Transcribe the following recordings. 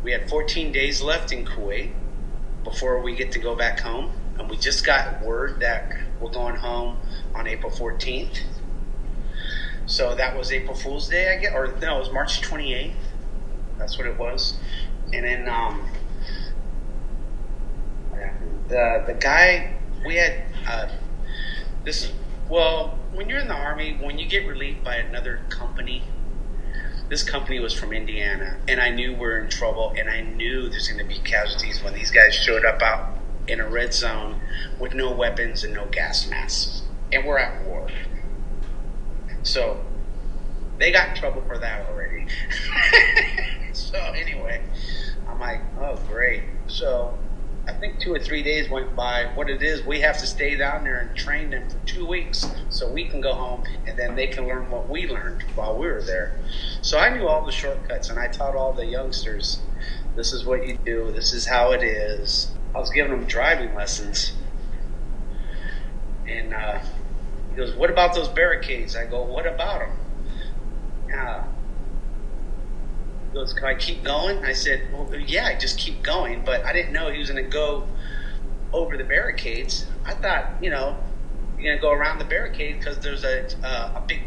We had 14 days left in Kuwait before we get to go back home. And we just got word that we're going home on April 14th. So that was April Fool's Day, I guess. Or no, it was March 28th. That's what it was. And then the guy, we had when you're in the Army, when you get relieved by another company, this company was from Indiana, and I knew we're in trouble, and I knew there's going to be casualties when these guys showed up out in a red zone with no weapons and no gas masks, and we're at war. So they got in trouble for that already. So anyway, I'm like, oh, great. So I think 2 or 3 days went by. What it is, we have to stay down there and train them for 2 weeks so we can go home, and then they can learn what we learned while we were there. So I knew all the shortcuts, and I taught all the youngsters, this is what you do, this is how it is. I was giving them driving lessons. And he goes, what about those barricades? I go, what about them? He goes, can I keep going? I said, well, yeah, I just keep going. But I didn't know he was going to go over the barricades. I thought, you're going to go around the barricade because there's a big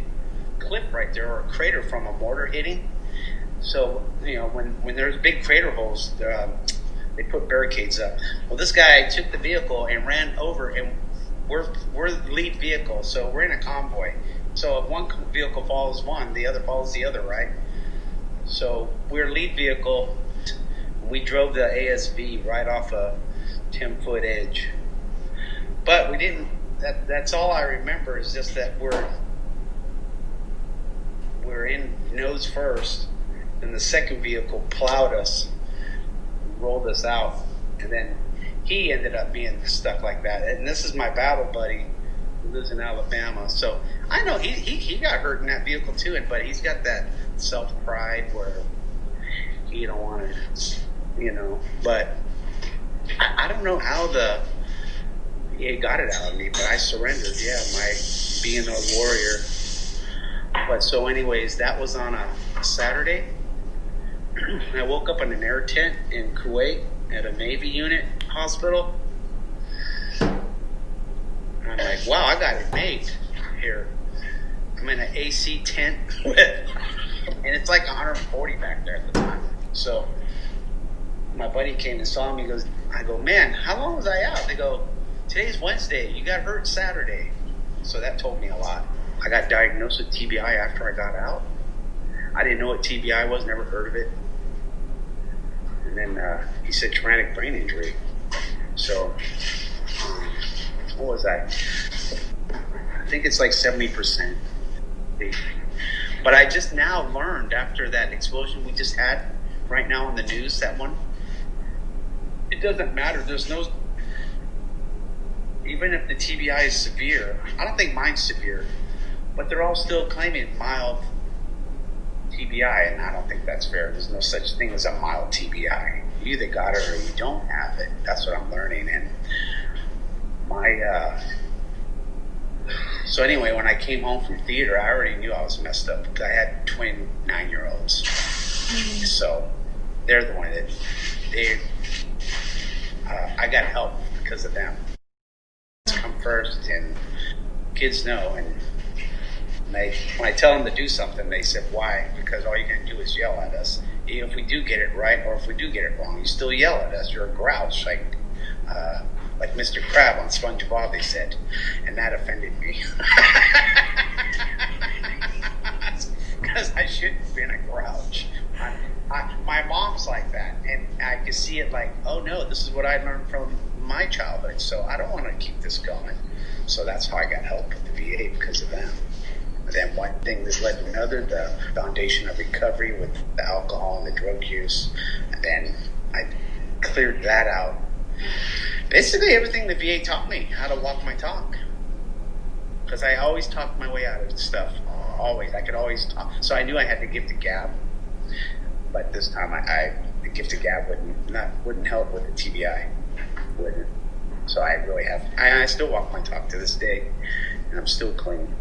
cliff right there, or a crater from a mortar hitting. So, when there's big crater holes, they put barricades up. Well, this guy took the vehicle and ran over, and we're the lead vehicle, so we're in a convoy. So if one vehicle follows one, the other follows the other, right? So we're lead vehicle. We drove the ASV right off a 10-foot edge. But we didn't, that's all I remember, is just that we're in nose first, and the second vehicle plowed us, rolled us out, and then he ended up being stuck like that. And this is my battle buddy who lives in Alabama. So I know he got hurt in that vehicle too, but he's got that self-pride where he don't want to, but I don't know how he got it out of me, but I surrendered. Yeah, my being a warrior. But so anyways, that was on a Saturday. I woke up in an air tent in Kuwait at a Navy unit hospital. And I'm like, wow, I got it made here. I'm in an AC tent and it's like 140 back there at the time. So my buddy came and saw me. He goes, I go, man, how long was I out? They go, today's Wednesday. You got hurt Saturday. So that told me a lot. I got diagnosed with TBI after I got out. I didn't know what TBI was, never heard of it. And then he said traumatic brain injury. So, what was that? I think it's like 70%. But I just now learned after that explosion we just had right now on the news, that one, it doesn't matter. There's no, even if the TBI is severe, I don't think mine's severe, but they're all still claiming mild TBI, and I don't think that's fair. There's no such thing as a mild TBI. You either got it or you don't have it. That's what I'm learning. And so anyway, when I came home from theater, I already knew I was messed up because I had twin 9-year-olds. So they're the one that I got help because of them. Come first, and kids know. And when I tell them to do something, they said, why? Because all you're going to do is yell at us. If we do get it right or if we do get it wrong, you still yell at us. You're a grouch, like Mr. Crab on SpongeBob, they said. And that offended me. Because I shouldn't have been a grouch. My mom's like that. And I could see it like, oh no, this is what I learned from my childhood. So I don't want to keep this going. So that's how I got help with the VA, because of them. And then one thing that led to another, the foundation of recovery with the alcohol and the drug use. And then I cleared that out. Basically everything the VA taught me, how to walk my talk. Because I always talked my way out of stuff. Always. I could always talk. So I knew I had to give the gab. But this time the gift of gab wouldn't help with the TBI. Wouldn't. So I really have, I still walk my talk to this day. And I'm still clean.